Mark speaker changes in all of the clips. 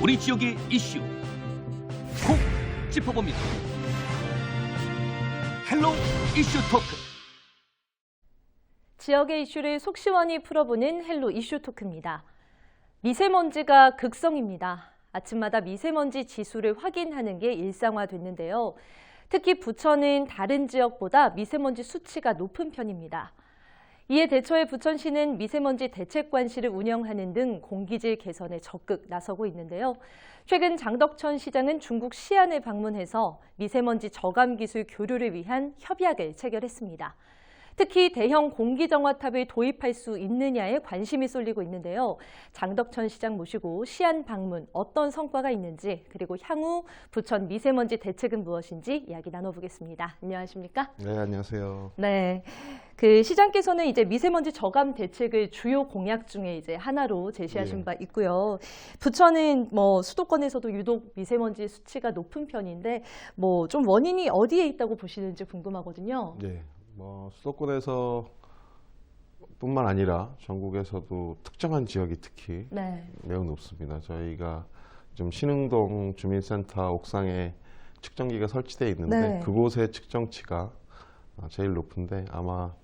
Speaker 1: 우리 지역의 이슈 콕 짚어봅니다. 헬로 이슈 토크.
Speaker 2: 지역의 이슈를 속 시원히 풀어보는 헬로 이슈 토크입니다. 미세먼지가 극성입니다. 아침마다 미세먼지 지수를 확인하는 게 일상화됐는데요. 특히 부천은 다른 지역보다 미세먼지 수치가 높은 편입니다. 이에 대처해 부천시는 미세먼지 대책관실을 운영하는 등 공기질 개선에 적극 나서고 있는데요. 최근 장덕천 시장은 중국 시안을 방문해서 미세먼지 저감 기술 교류를 위한 협약을 체결했습니다. 특히 대형 공기정화탑을 도입할 수 있느냐에 관심이 쏠리고 있는데요. 장덕천 시장 모시고 시안 방문 어떤 성과가 있는지, 그리고 향후 부천 미세먼지 대책은 무엇인지 이야기 나눠보겠습니다. 안녕하십니까?
Speaker 3: 네, 안녕하세요.
Speaker 2: 네. 시장께서는 이제 미세먼지 저감 대책을 주요 공약 중에 이제 하나로 제시하신 바 있고요. 부천은 수도권에서도 유독 미세먼지 수치가 높은 편인데 좀 원인이 어디에 있다고 보시는지 궁금하거든요.
Speaker 3: 네, 수도권에서 뿐만 아니라 전국에서도 특정한 지역이 특히 매우 높습니다. 저희가 좀 신흥동 주민센터 옥상에 측정기가 설치되어 있는데 그곳의 측정치가 제일 높은데 아마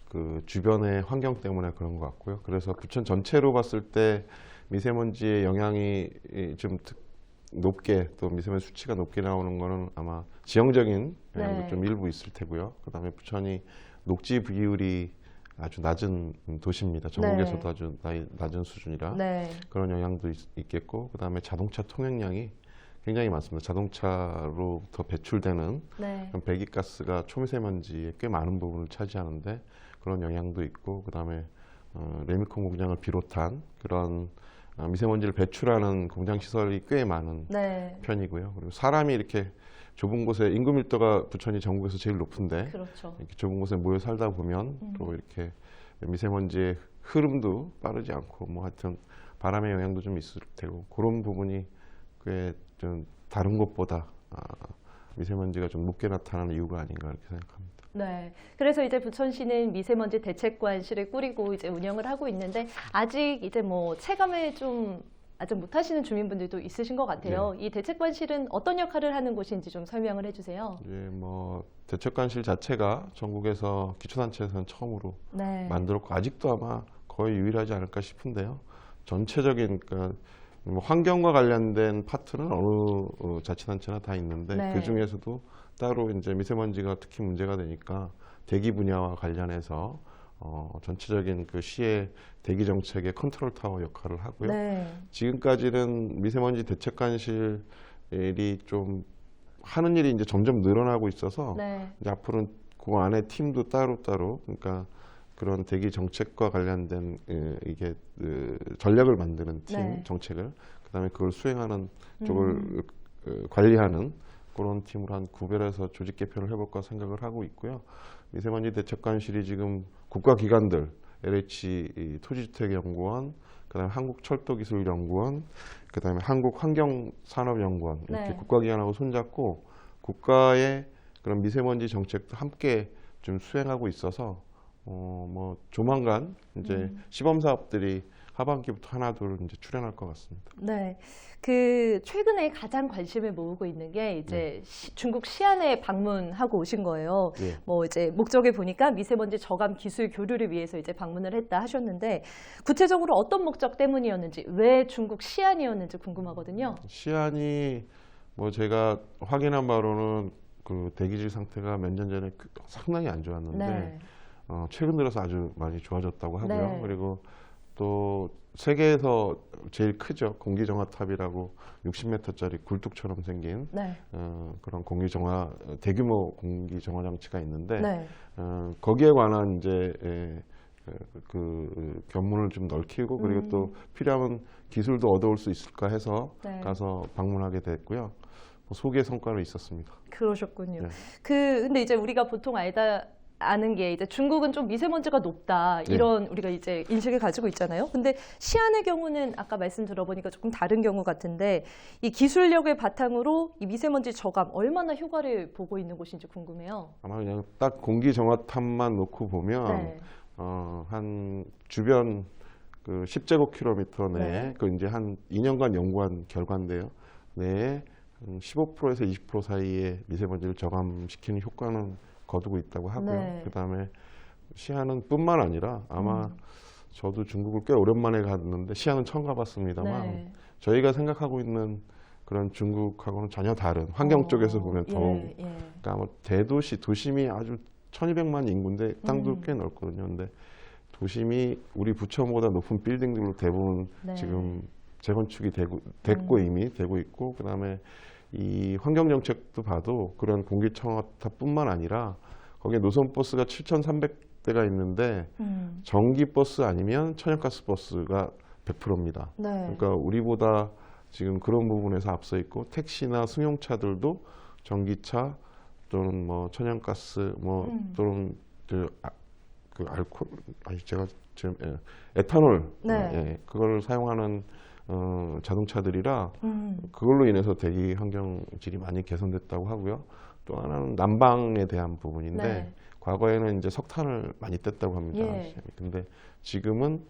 Speaker 3: 그 주변의 환경 때문에 그런 것 같고요. 그래서 부천 전체로 봤을 때 미세먼지의 영향이 좀 높게, 또 미세먼지 수치가 높게 나오는 거는 아마 지형적인 영향도 좀 일부 있을 테고요. 그다음에 부천이 녹지 비율이 아주 낮은 도시입니다. 전국에서도 아주 낮은 수준이라 그런 영향도 있겠고, 그다음에 자동차 통행량이 굉장히 많습니다. 자동차로부터 배출되는 배기가스가 초미세먼지의 꽤 많은 부분을 차지하는데 그런 영향도 있고, 그다음에 레미콘 공장을 비롯한 그런 미세먼지를 배출하는 공장 시설이 꽤 많은 편이고요. 그리고 사람이 이렇게 좁은 곳에 인구 밀도가 부천이 전국에서 제일 높은데 이렇게 좁은 곳에 모여 살다 보면 또 이렇게 미세먼지의 흐름도 빠르지 않고 하여튼 바람의 영향도 좀 있을 테고, 그런 부분이 꽤 좀 다른 곳보다 미세먼지가 좀 높게 나타나는 이유가 아닌가 이렇게 생각합니다.
Speaker 2: 네, 그래서 이제 부천시는 미세먼지 대책관실을 꾸리고 이제 운영을 하고 있는데 아직 이제 체감을 좀 아직 못하시는 주민분들도 있으신 것 같아요. 이 대책관실은 어떤 역할을 하는 곳인지 좀 설명을 해주세요.
Speaker 3: 예, 대책관실 자체가 전국에서 기초단체에서는 처음으로 만들었고 아직도 아마 거의 유일하지 않을까 싶은데요. 전체적인 환경과 관련된 파트는 어느 자치단체나 다 있는데 그 중에서도 따로 이제 미세먼지가 특히 문제가 되니까 대기 분야와 관련해서 전체적인 그 시의 대기 정책의 컨트롤 타워 역할을 하고요. 지금까지는 미세먼지 대책관실이 좀 하는 일이 이제 점점 늘어나고 있어서 이제 앞으로는 그 안에 팀도 따로 그러니까 그런 대기 정책과 관련된 이게 전략을 만드는 팀 정책을, 그다음에 그걸 수행하는 쪽을 관리하는 그런 팀으로 한 구별해서 조직 개편을 해볼까 생각을 하고 있고요. 미세먼지 대책관실이 지금 국가기관들, LH 토지주택연구원, 그다음에 한국철도기술연구원, 그다음에 한국환경산업연구원 이렇게 국가기관하고 손잡고 국가의 그런 미세먼지 정책도 함께 좀 수행하고 있어서 조만간 이제 시범 사업들이 하반기부터 하나 둘 이제 출현할 것 같습니다.
Speaker 2: 네, 최근에 가장 관심을 모으고 있는 게 이제 중국 시안에 방문하고 오신 거예요. 이제 목적을 보니까 미세먼지 저감 기술 교류를 위해서 이제 방문을 했다 하셨는데 구체적으로 어떤 목적 때문이었는지, 왜 중국 시안이었는지 궁금하거든요.
Speaker 3: 시안이 제가 확인한 바로는 그 대기질 상태가 몇 년 전에 상당히 안 좋았는데 최근 들어서 아주 많이 좋아졌다고 하고요. 그리고 또 세계에서 제일 크죠. 공기정화탑이라고 60m짜리 굴뚝처럼 생긴 그런 대규모 공기정화 장치가 있는데 거기에 관한 이제 그 견문을 좀 넓히고 그리고 또 필요하면 기술도 얻어올 수 있을까 해서 가서 방문하게 됐고요. 소개 성과로 있었습니다.
Speaker 2: 그러셨군요. 근데 이제 우리가 보통 아는 게 이제 중국은 좀 미세먼지가 높다 이런 우리가 이제 인식을 가지고 있잖아요. 근데 시안의 경우는 아까 말씀 들어보니까 조금 다른 경우 같은데 이 기술력을 바탕으로 이 미세먼지 저감 얼마나 효과를 보고 있는 곳인지 궁금해요.
Speaker 3: 아마 그냥 딱 공기정화탑만 놓고 보면 한 주변 그 10제곱킬로미터 내에
Speaker 2: 네.
Speaker 3: 그 이제 한 2년간 연구한 결과인데요. 내에 15%에서 20% 사이의 미세먼지를 저감시키는 효과는 거두고 있다고 하고요.
Speaker 2: 네.
Speaker 3: 그다음에 시안은 뿐만 아니라 아마 저도 중국을 꽤 오랜만에 갔는데 시안은 처음 가봤습니다만
Speaker 2: 네.
Speaker 3: 저희가 생각하고 있는 그런 중국하고는 전혀 다른 환경 쪽에서 보면 더욱
Speaker 2: 예, 예.
Speaker 3: 그러니까 뭐 대도시 도심이 아주 1200만 인구인데 땅도 꽤 넓거든요. 근데 도심이 우리 부천보다 높은 빌딩들로 대부분
Speaker 2: 네.
Speaker 3: 지금 재건축이 됐고 이미 되고 있고 그다음에 이 환경 정책도 봐도 그런 공기청하탑뿐만 아니라 거기에 노선 버스가 7,300대가 있는데 전기 버스 아니면 천연가스 버스가 100%입니다.
Speaker 2: 네.
Speaker 3: 그러니까 우리보다 지금 그런 부분에서 앞서 있고 택시나 승용차들도 전기차 또는 뭐 천연가스 뭐 또는 그 알코올 아니 제가 지금 에탄올
Speaker 2: 네.
Speaker 3: 예, 그걸 사용하는 자동차들이라 그걸로 인해서 대기 환경 질이 많이 개선됐다고 하고요. 또 하나는 난방에 대한 부분인데
Speaker 2: 네.
Speaker 3: 과거에는 이제 석탄을 많이 뗐다고 합니다.
Speaker 2: 예.
Speaker 3: 근데 지금은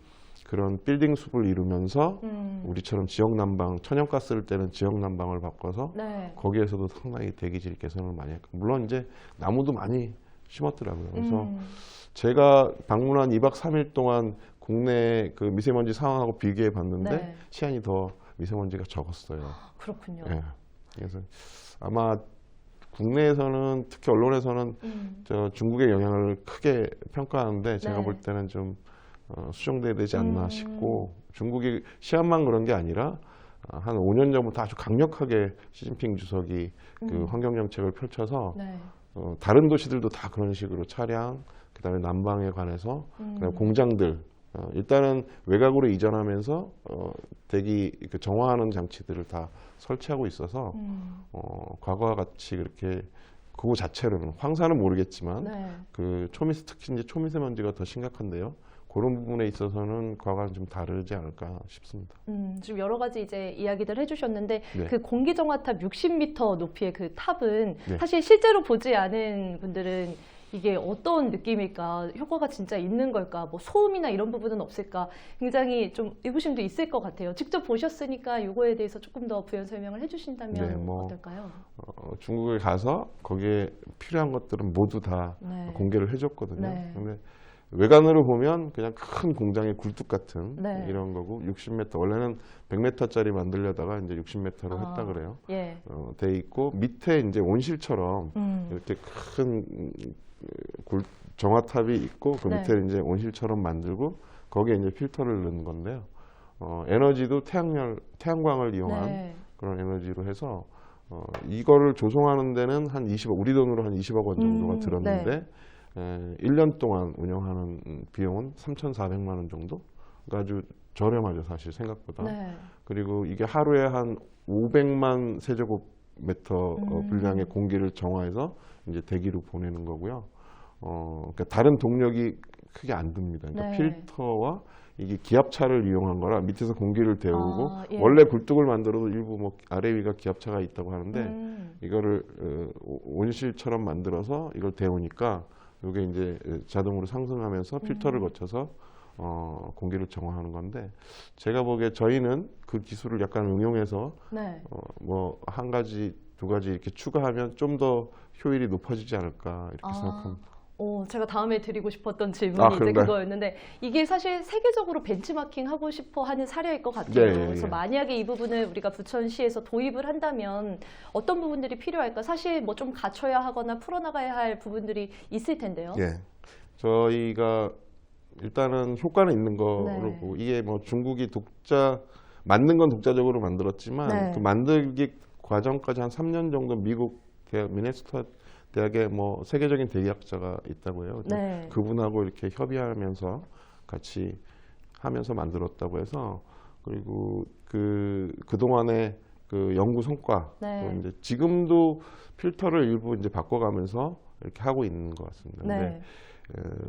Speaker 3: 그런 빌딩 숲을 이루면서 우리처럼 지역 난방, 천연가스를 떼는 지역 난방을 바꿔서
Speaker 2: 네.
Speaker 3: 거기에서도 상당히 대기질 개선을 많이 했고 물론 이제 나무도 많이 심었더라고요. 그래서 제가 방문한 2박 3일 동안 국내 그 미세먼지 상황하고 비교해 봤는데
Speaker 2: 네.
Speaker 3: 시안이 더 미세먼지가 적었어요.
Speaker 2: 그렇군요.
Speaker 3: 예. 그래서 아마 국내에서는 특히 언론에서는 저 중국의 영향을 크게 평가하는데 제가
Speaker 2: 네.
Speaker 3: 볼 때는 좀 수정돼야 되지 않나 싶고 중국이 시안만 그런 게 아니라 한 5년 전부터 아주 강력하게 시진핑 주석이 그 환경 정책을 펼쳐서
Speaker 2: 네.
Speaker 3: 다른 도시들도 다 그런 식으로 차량 그다음에 난방에 관해서 그다음에 공장들 일단은 외곽으로 이전하면서 대기 그 정화하는 장치들을 다 설치하고 있어서 과거와 같이 그렇게 그거 자체로는 황사는 모르겠지만
Speaker 2: 네.
Speaker 3: 그 초미세 특히 이제 초미세먼지가 더 심각한데요. 그런 부분에 있어서는 과거와는 좀 다르지 않을까 싶습니다.
Speaker 2: 지금 여러 가지 이제 이야기들 해주셨는데
Speaker 3: 네.
Speaker 2: 그 공기정화탑 60m 높이의 그 탑은
Speaker 3: 네.
Speaker 2: 사실 실제로 보지 않은 분들은 이게 어떤 느낌일까, 효과가 진짜 있는 걸까, 뭐 소음이나 이런 부분은 없을까, 굉장히 좀 의구심도 있을 것 같아요. 직접 보셨으니까 이거에 대해서 조금 더 부연 설명을 해주신다면
Speaker 3: 네, 뭐,
Speaker 2: 어떨까요?
Speaker 3: 중국에 가서 거기에 필요한 것들은 모두 다
Speaker 2: 네.
Speaker 3: 공개를 해줬거든요.
Speaker 2: 네.
Speaker 3: 근데 외관으로 보면 그냥 큰 공장의 굴뚝 같은
Speaker 2: 네.
Speaker 3: 이런 거고 60m 원래는 100m짜리 만들려다가 이제 60m로 했다 그래요.
Speaker 2: 예.
Speaker 3: 돼 있고 밑에 이제 온실처럼 이렇게 큰 정화탑이 있고 그
Speaker 2: 네.
Speaker 3: 밑에 이제 온실처럼 만들고 거기에 이제 필터를 넣는 건데요. 에너지도 태양광을 이용한
Speaker 2: 네.
Speaker 3: 그런 에너지로 해서 이거를 조성하는 데는 한 20억, 우리 돈으로 한 20억 원 정도가 들었는데 1년 동안 운영하는 비용은 3,400만 원 정도? 그러니까 아주 저렴하죠, 사실 생각보다.
Speaker 2: 네.
Speaker 3: 그리고 이게 하루에 한 500만 세제곱미터 분량의 공기를 정화해서 이제 대기로 보내는 거고요. 그러니까 다른 동력이 크게 안 듭니다. 그러니까
Speaker 2: 네.
Speaker 3: 필터와 이게 기압차를 이용한 거라 밑에서 공기를 데우고
Speaker 2: 예.
Speaker 3: 원래 굴뚝을 만들어도 일부 뭐 아래 위가 기압차가 있다고 하는데 이거를 온실처럼 만들어서 이걸 데우니까 이게 이제 자동으로 상승하면서 필터를 거쳐서 공기를 정화하는 건데 제가 보기에 저희는 그 기술을 약간 응용해서
Speaker 2: 네.
Speaker 3: 뭐 한 가지 두 가지 이렇게 추가하면 좀 더 효율이 높아지지 않을까 이렇게 생각합니다.
Speaker 2: 제가 다음에 드리고 싶었던 질문이 이제
Speaker 3: 그런가요?
Speaker 2: 그거였는데 이게 사실 세계적으로 벤치마킹 하고 싶어 하는 사례일 것 같아요.
Speaker 3: 네,
Speaker 2: 그래서
Speaker 3: 예.
Speaker 2: 만약에 이 부분을 우리가 부천시에서 도입을 한다면 어떤 부분들이 필요할까? 사실 뭐 좀 갖춰야 하거나 풀어나가야 할 부분들이 있을 텐데요.
Speaker 3: 예, 저희가 일단은 효과는 있는 거로
Speaker 2: 네.
Speaker 3: 보고 이게 뭐 중국이 만든 건 독자적으로 만들었지만
Speaker 2: 네.
Speaker 3: 그 만들기 과정까지 한 3년 정도 미국 대학 미네소타 대학에 뭐 세계적인 대기학자가 있다고 해요.
Speaker 2: 네.
Speaker 3: 그분하고 이렇게 협의하면서 같이 하면서 만들었다고 해서 그리고 그동안의 그 연구 성과
Speaker 2: 네.
Speaker 3: 또 이제 지금도 필터를 일부 이제 바꿔가면서 이렇게 하고 있는 것 같습니다.
Speaker 2: 네.
Speaker 3: 근데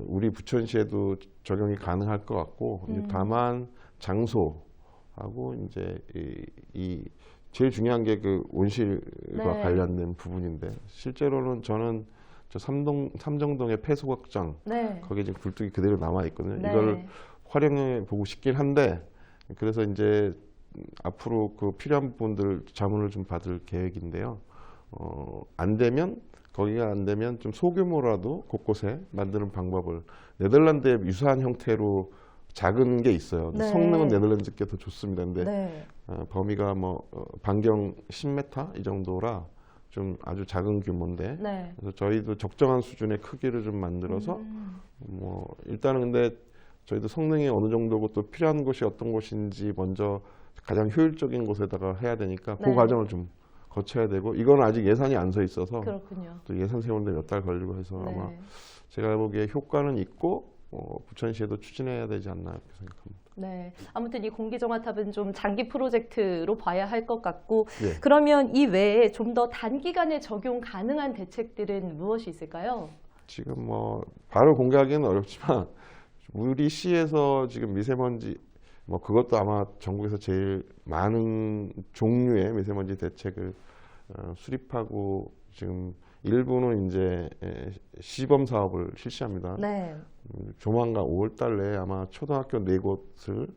Speaker 3: 우리 부천시에도 적용이 가능할 것 같고 이제 다만 장소하고 이제 이 제일 중요한 게 그 온실과
Speaker 2: 네.
Speaker 3: 관련된 부분인데 실제로는 저는 저 삼정동의 폐소각장
Speaker 2: 네.
Speaker 3: 거기에 지금 굴뚝이 그대로 남아 있거든요.
Speaker 2: 네.
Speaker 3: 이걸 활용해 보고 싶긴 한데 그래서 이제 앞으로 그 필요한 부분들 자문을 좀 받을 계획인데요. 안 되면 거기가 안 되면 좀 소규모라도 곳곳에 만드는 방법을 네덜란드의 유사한 형태로 작은 게 있어요.
Speaker 2: 네.
Speaker 3: 성능은 네덜란드 게 더 좋습니다. 근데
Speaker 2: 네.
Speaker 3: 범위가 뭐 반경 10m 이 정도라 좀 아주 작은 규모인데
Speaker 2: 네.
Speaker 3: 그래서 저희도 적정한 수준의 크기를 좀 만들어서 뭐 일단은 근데 저희도 성능이 어느 정도고 또 필요한 곳이 어떤 곳인지 먼저 가장 효율적인 곳에다가 해야 되니까 그
Speaker 2: 네.
Speaker 3: 과정을 좀 거쳐야 되고 이건 아직 예산이 안 서 있어서
Speaker 2: 그렇군요.
Speaker 3: 또 예산 세우는데 몇 달 걸리고 해서
Speaker 2: 네.
Speaker 3: 아마 제가 보기에 효과는 있고 부천시에도 추진해야 되지 않나 이렇게 생각합니다.
Speaker 2: 네. 아무튼 이 공기정화탑은 좀 장기 프로젝트로 봐야 할 것 같고
Speaker 3: 예.
Speaker 2: 그러면 이 외에 좀 더 단기간에 적용 가능한 대책들은 무엇이 있을까요?
Speaker 3: 지금 뭐 바로 공개하기는 어렵지만 우리 시에서 지금 미세먼지 뭐 그것도 아마 전국에서 제일 많은 종류의 미세먼지 대책을 수립하고 지금 일부는 이제 시범 사업을 실시합니다.
Speaker 2: 네.
Speaker 3: 조만간 5월 달 내에 아마 초등학교 4곳을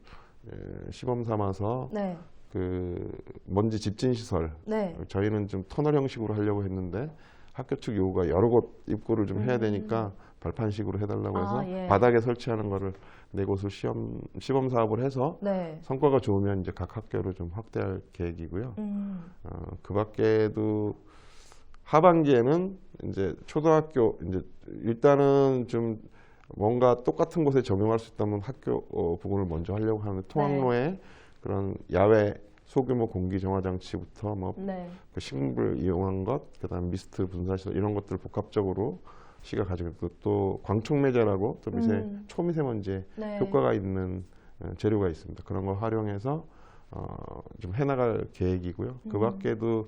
Speaker 3: 시범 삼아서
Speaker 2: 네.
Speaker 3: 그 먼지 집진 시설
Speaker 2: 네.
Speaker 3: 저희는 좀 터널 형식으로 하려고 했는데 학교 측 요구가 여러 곳 입구를 좀 해야 되니까 발판식으로 해달라고 해서
Speaker 2: 예.
Speaker 3: 바닥에 설치하는 거를 4곳을 시범 사업을 해서
Speaker 2: 네.
Speaker 3: 성과가 좋으면 이제 각 학교로 좀 확대할 계획이고요. 그 밖에도 하반기에는 이제 초등학교 이제 일단은 좀 뭔가 똑같은 곳에 적용할 수 있다면 학교 부분을 먼저 하려고 하는데 통학로에 그런 야외 소규모 공기 정화 장치부터 뭐
Speaker 2: 네.
Speaker 3: 그 식물 이용한 것, 그다음 미스트 분사시설 이런 것들을 복합적으로 시가 가지고 있고 또 광촉매제라고 또 초미세먼지에
Speaker 2: 네.
Speaker 3: 효과가 있는 재료가 있습니다. 그런 걸 활용해서 좀 해나갈 계획이고요. 그 밖에도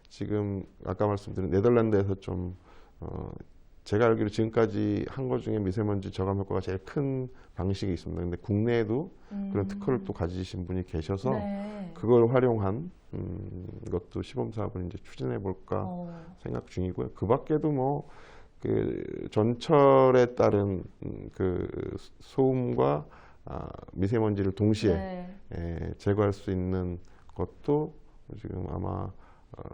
Speaker 3: 지금 아까 말씀드린 네덜란드에서 좀 제가 알기로 지금까지 한 것 중에 미세먼지 저감 효과가 제일 큰 방식이 있습니다. 근데 국내에도 그런 특허를 또 가지신 분이 계셔서
Speaker 2: 네.
Speaker 3: 그걸 활용한 것도 시범 사업을 이제 추진해 볼까 생각 중이고요. 그 밖에도 뭐 그 전철에 따른 그 소음과 미세먼지를 동시에 제거할 수 있는 것도 지금 아마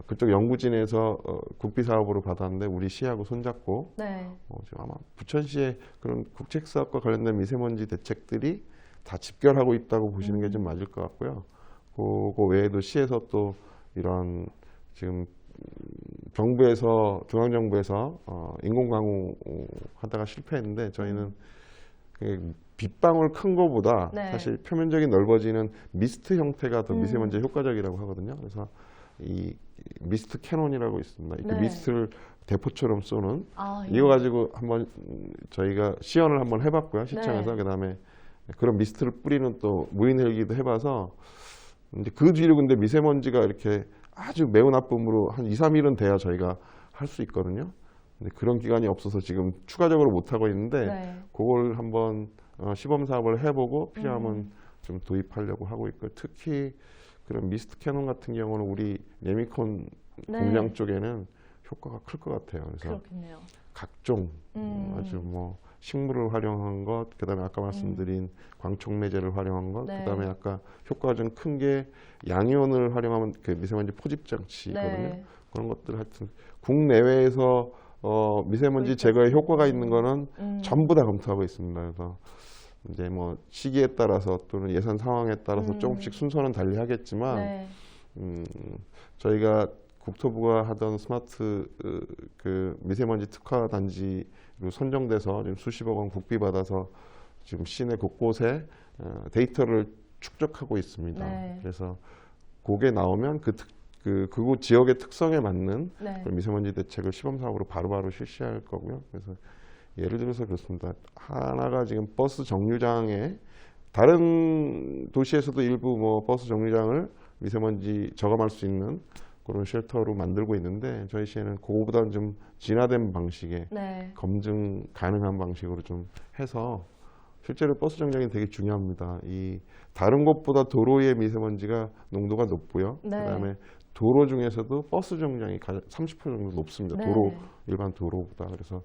Speaker 3: 그쪽 연구진에서 국비 사업으로 받았는데 우리 시하고 손잡고 지금 아마 부천시의 그런 국책 사업과 관련된 미세먼지 대책들이 다 집결하고 있다고 보시는 게 좀 맞을 것 같고요. 그거 외에도 시에서 또 이런 지금 정부에서 중앙정부에서 인공강우 하다가 실패했는데 저희는 그 빗방울 큰 거보다 사실 표면적인 넓어지는 미스트 형태가 더 미세먼지에 효과적이라고 하거든요. 그래서 이 미스트 캐논이라고 있습니다. 이렇게 미스트를 대포처럼 쏘는 이거 가지고 한번 저희가 시연을 한번 해봤고요. 시청에서 그다음에 그런 미스트를 뿌리는 또 무인 헬기도 해봐서 이제 그 뒤로 근데 미세먼지가 이렇게 아주 매우 나쁨으로 한 2, 3일은 돼야 저희가 할 수 있거든요. 근데 그런 기간이 없어서 지금 추가적으로 못 하고 있는데 그걸 한번 시범 사업을 해보고 필요하면 좀 도입하려고 하고 있고 특히 그런 미스트 캐논 같은 경우는 우리 레미콘 공장 쪽에는 효과가 클 것 같아요. 그래서
Speaker 2: 그렇겠네요.
Speaker 3: 각종 아주 뭐 식물을 활용한 것, 그다음에 아까 말씀드린 광촉매제를 활용한 것, 그다음에 아까 효과가 좀 큰 게 양이온을 활용하면 그 미세먼지 포집 장치거든요. 그런 것들 하여튼 국내외에서 미세먼지 제거에 효과가 있는 거는 전부 다 검토하고 있습니다. 그래서 이제 뭐 시기에 따라서 또는 예산 상황에 따라서 조금씩 순서는 달리하겠지만 저희가 국토부가 하던 스마트 그 미세먼지 특화 단지로 선정돼서 지금 수십억 원 국비 받아서 지금 시내 곳곳에 데이터를 축적하고 있습니다. 그래서 그게 나오면 그곳 지역의 특성에 맞는 그런 미세먼지 대책을 시범 사업으로 바로바로 실시할 거고요. 그래서 예를 들어서 그렇습니다. 하나가 지금 버스 정류장에 다른 도시에서도 일부 뭐 버스 정류장을 미세먼지 저감할 수 있는 그런 쉘터로 만들고 있는데 저희 시에는 그거보다는 좀 진화된 방식의 검증 가능한 방식으로 좀 해서 실제로 버스 정류장이 되게 중요합니다. 이 다른 곳보다 도로의 미세먼지가 농도가 높고요. 그다음에 도로 중에서도 버스 정류장이 30% 정도 높습니다. 일반 도로보다. 그래서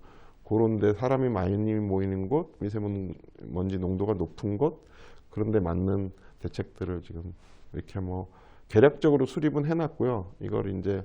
Speaker 3: 그런데 사람이 많이 모이는 곳, 미세먼지 농도가 높은 곳, 그런데 맞는 대책들을 지금 이렇게 뭐 계략적으로 수립은 해놨고요. 이걸 이제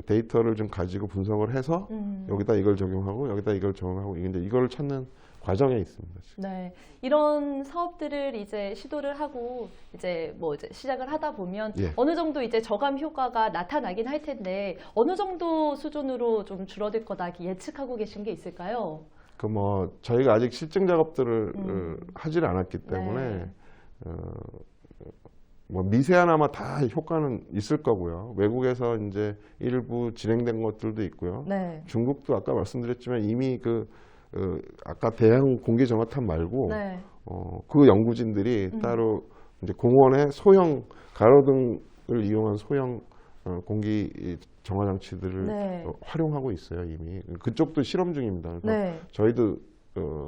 Speaker 3: 데이터를 좀 가지고 분석을 해서 여기다 이걸 적용하고 여기다 이걸 적용하고 이제 이걸 찾는 과정에 있습니다. 지금.
Speaker 2: 네, 이런 사업들을 이제 시도를 하고 이제 뭐 이제 시작을 하다 보면
Speaker 3: 예.
Speaker 2: 어느 정도 이제 저감 효과가 나타나긴 할 텐데 어느 정도 수준으로 좀 줄어들 거다 이렇게 예측하고 계신 게 있을까요?
Speaker 3: 그 뭐 저희가 아직 실증 작업들을 하질 않았기 때문에
Speaker 2: 네.
Speaker 3: 뭐 미세하나마 다 효과는 있을 거고요. 외국에서 이제 일부 진행된 것들도 있고요.
Speaker 2: 네.
Speaker 3: 중국도 아까 말씀드렸지만 이미 아까 대양 공기 정화탄 말고
Speaker 2: 네.
Speaker 3: 그 연구진들이 따로 이제 공원의 소형 가로등을 이용한 소형 공기 정화 장치들을
Speaker 2: 네.
Speaker 3: 활용하고 있어요 이미. 그쪽도 실험 중입니다. 그래서
Speaker 2: 네.
Speaker 3: 저희도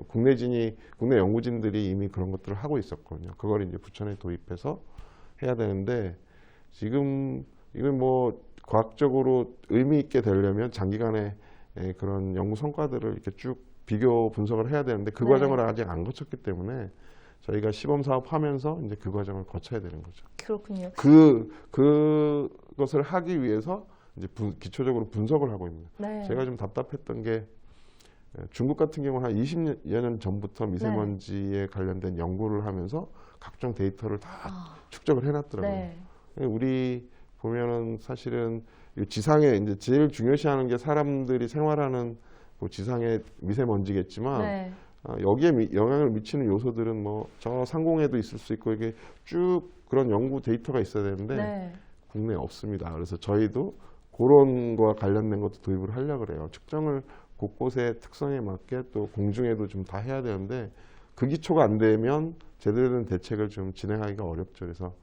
Speaker 3: 국내 연구진들이 이미 그런 것들을 하고 있었거든요. 그걸 이제 부천에 도입해서 해야 되는데 지금 이건 뭐 과학적으로 의미 있게 되려면 장기간의 그런 연구 성과들을 이렇게 쭉 비교 분석을 해야 되는데 그
Speaker 2: 네.
Speaker 3: 과정을 아직 안 거쳤기 때문에 저희가 시범 사업하면서 이제 그 과정을 거쳐야 되는 거죠.
Speaker 2: 그렇군요.
Speaker 3: 그것을 하기 위해서 이제 기초적으로 분석을 하고 있습니다.
Speaker 2: 네.
Speaker 3: 제가 좀 답답했던 게 중국 같은 경우는 한 20여 년 전부터 미세먼지에 관련된 연구를 하면서 각종 데이터를 다 축적을 해놨더라고요.
Speaker 2: 네.
Speaker 3: 우리 보면은 사실은 이 지상에 이제 제일 중요시하는 게 사람들이 생활하는 그 지상의 미세먼지겠지만
Speaker 2: 네.
Speaker 3: 여기에 영향을 미치는 요소들은 뭐 저 상공에도 있을 수 있고 이게 쭉 그런 연구 데이터가 있어야 되는데
Speaker 2: 네.
Speaker 3: 국내에 없습니다. 그래서 저희도 그런 거와 관련된 것도 도입을 하려고 그래요. 측정을 곳곳의 특성에 맞게 또 공중에도 좀 다 해야 되는데 그 기초가 안 되면 제대로 된 대책을 좀 진행하기가 어렵죠. 그래서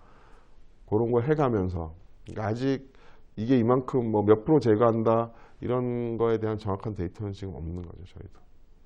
Speaker 3: 그런 걸 해가면서 그러니까 아직 이게 이만큼 뭐 몇 프로 제거한다 이런 거에 대한 정확한 데이터는 지금 없는 거죠. 저희도.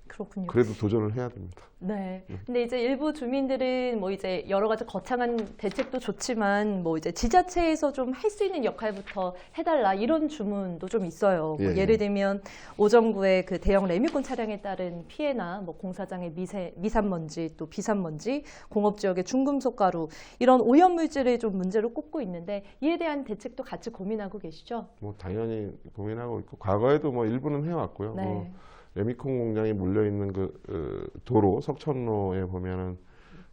Speaker 2: 그렇군요.
Speaker 3: 그래도 도전을 해야 됩니다.
Speaker 2: 네. 근데 이제 일부 주민들은 뭐 이제 여러 가지 거창한 대책도 좋지만 뭐 이제 지자체에서 좀 할 수 있는 역할부터 해달라 이런 주문도 좀 있어요. 뭐
Speaker 3: 예.
Speaker 2: 예를 들면 오정구의 그 대형 레미콘 차량에 따른 피해나 뭐 공사장의 미산먼지 또 비산먼지, 공업 지역의 중금속 가루 이런 오염 물질을 좀 문제로 꼽고 있는데 이에 대한 대책도 같이 고민하고 계시죠?
Speaker 3: 뭐 당연히 고민하고 있고 과거에도 뭐 일부는 해왔고요.
Speaker 2: 네.
Speaker 3: 뭐 레미콘 공장이 몰려 있는 그 도로 석천로에 보면은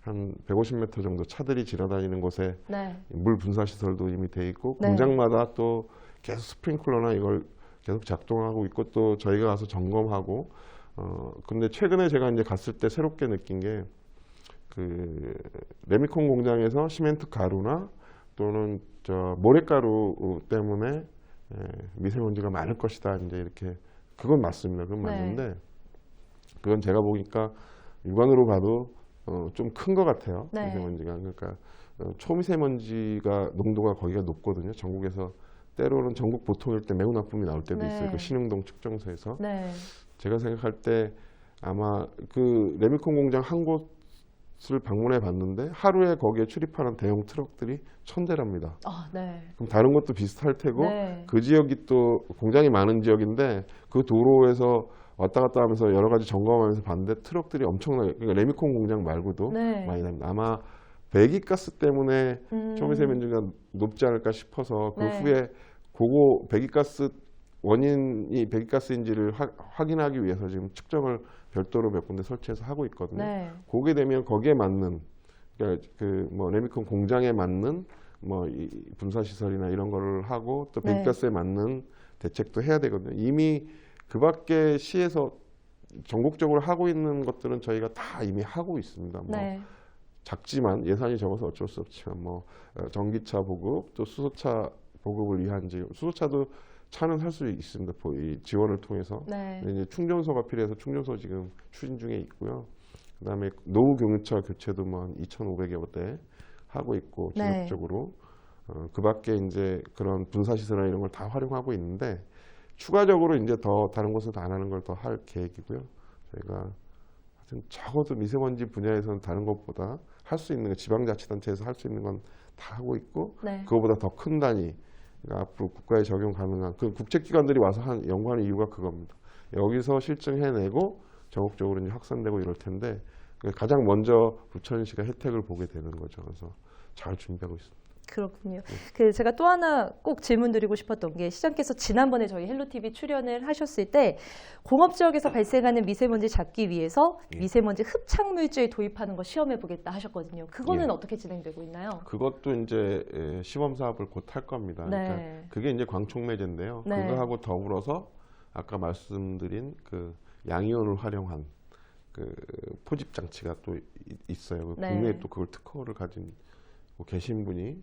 Speaker 3: 한 150m 정도 차들이 지나다니는 곳에
Speaker 2: 네.
Speaker 3: 물 분사 시설도 이미 돼 있고
Speaker 2: 네.
Speaker 3: 공장마다 또 계속 스프링클러나 이걸 계속 작동하고 있고 또 저희가 가서 점검하고 근데 최근에 제가 이제 갔을 때 새롭게 느낀 게 그 레미콘 공장에서 시멘트 가루나 또는 저 모래가루 때문에 미세먼지가 많을 것이다 이제 이렇게 그건 맞습니다. 그건
Speaker 2: 네.
Speaker 3: 맞는데 그건 제가 보니까 육안으로 봐도 좀 큰 것 같아요.
Speaker 2: 네.
Speaker 3: 미세먼지가 그러니까 초미세먼지가 농도가 거기가 높거든요. 전국에서 때로는 전국 보통일 때 매우 나쁨이 나올 때도
Speaker 2: 네.
Speaker 3: 있어요. 그 신흥동 측정소에서
Speaker 2: 네.
Speaker 3: 제가 생각할 때 아마 그 레미콘 공장 한 곳을 방문해 봤는데 하루에 거기에 출입하는 대형 트럭들이 1000대랍니다.
Speaker 2: 아, 네.
Speaker 3: 그럼 다른 것도 비슷할 테고
Speaker 2: 네.
Speaker 3: 그 지역이 또 공장이 많은 지역인데 그 도로에서 왔다 갔다 하면서 여러 가지 점검하면서 봤는데 트럭들이 엄청나게 그러니까 레미콘 공장 말고도
Speaker 2: 네.
Speaker 3: 많이 납니다. 아마 배기가스 때문에 초미세먼지가 높지 않을까 싶어서 그
Speaker 2: 네.
Speaker 3: 후에 그거 배기가스 원인이 배기가스인지를 확인하기 위해서 지금 측정을 별도로 몇 군데 설치해서 하고 있거든요.
Speaker 2: 네.
Speaker 3: 그게 되면 거기에 맞는 그러니까 그 뭐 레미콘 공장에 맞는 뭐 이 분사 시설이나 이런 거를 하고 또
Speaker 2: 네.
Speaker 3: 배기가스에 맞는 대책도 해야 되거든요. 이미 그밖에 시에서 전국적으로 하고 있는 것들은 저희가 다 이미 하고 있습니다. 뭐
Speaker 2: 네.
Speaker 3: 작지만 예산이 적어서 어쩔 수 없지만 뭐 전기차 보급 또 수소차 보급을 위한 지금 수소차도 차는 살 수 있습니다. 이 지원을 통해서.
Speaker 2: 네.
Speaker 3: 이제 충전소가 필요해서 충전소 지금 추진 중에 있고요. 그다음에 노후 경유차 교체도 뭐 한 2,500여 대 하고 있고
Speaker 2: 네.
Speaker 3: 지속적으로 그밖에 이제 그런 분사 시설이나 이런 걸 다 활용하고 있는데 추가적으로 이제 더 다른 곳에서 안 하는 걸 더 할 계획이고요. 저희가 하여튼 적어도 미세먼지 분야에서는 다른 것보다 할 수 있는 거 지방자치단체에서 할 수 있는 건 다 하고 있고
Speaker 2: 네.
Speaker 3: 그거보다 더 큰 단위 그러니까 앞으로 국가에 적용 가능한 그 국제기관들이 와서 연구하는 이유가 그겁니다. 여기서 실증해내고 전국적으로 이제 확산되고 이럴 텐데 가장 먼저 부천시가 혜택을 보게 되는 거죠. 그래서 잘 준비하고 있습니다.
Speaker 2: 그렇군요. 그 제가 또 하나 꼭 질문드리고 싶었던 게 시장께서 지난번에 저희 헬로TV 출연을 하셨을 때 공업 지역에서 발생하는 미세먼지 잡기 위해서 미세먼지 흡착 물질 도입하는 거 시험해 보겠다 하셨거든요. 그거는 어떻게 진행되고 있나요?
Speaker 3: 그것도 이제 시범 사업을 곧 할 겁니다. 그러니까 그게 이제 광촉매제인데요. 그거하고 더불어서 아까 말씀드린 그 양이온을 활용한 그 포집 장치가 또 있어요. 국내에 또 그걸 특허를 가진 계신 분이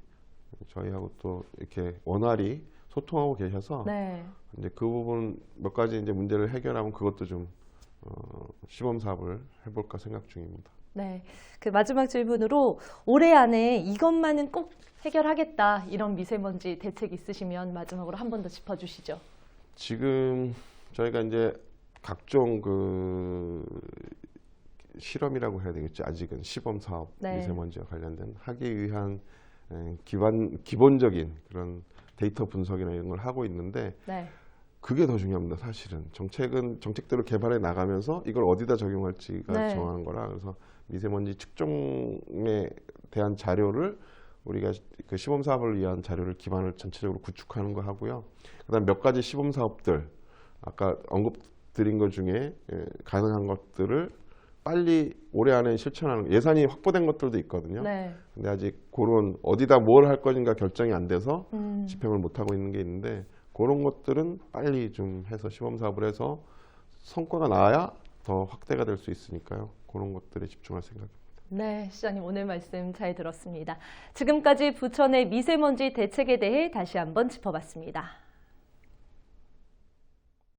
Speaker 3: 저희하고 또 이렇게 원활히 소통하고 계셔서 이제 그 부분 몇 가지 이제 문제를 해결하면 그것도 좀 시범 사업을 해볼까 생각 중입니다.
Speaker 2: 네, 그 마지막 질문으로 올해 안에 이것만은 꼭 해결하겠다 이런 미세먼지 대책 있으시면 마지막으로 한 번 더 짚어주시죠.
Speaker 3: 지금 저희가 이제 각종 그 실험이라고 해야 되겠죠. 아직은 시범 사업 미세먼지와 관련된 하기 위한 기본적인 그런 데이터 분석이나 이런 걸 하고 있는데 그게 더 중요합니다. 사실은 정책은 정책대로 개발해 나가면서 이걸 어디다 적용할지가 정하는 거라. 그래서 미세먼지 측정에 대한 자료를 우리가 그 시범 사업을 위한 자료를 기반을 전체적으로 구축하는 거 하고요. 그다음 몇 가지 시범 사업들 아까 언급드린 것 중에 가능한 것들을 빨리 올해 안에 실천하는 예산이 확보된 것들도 있거든요. 근데 아직 그런 어디다 뭘 할 것인가 결정이 안 돼서 집행을 못 하고 있는 게 있는데 그런 것들은 빨리 좀 해서 시범 사업을 해서 성과가 나야 더 확대가 될 수 있으니까요. 그런 것들에 집중할 생각입니다.
Speaker 2: 네, 시장님 오늘 말씀 잘 들었습니다. 지금까지 부천의 미세먼지 대책에 대해 다시 한번 짚어봤습니다.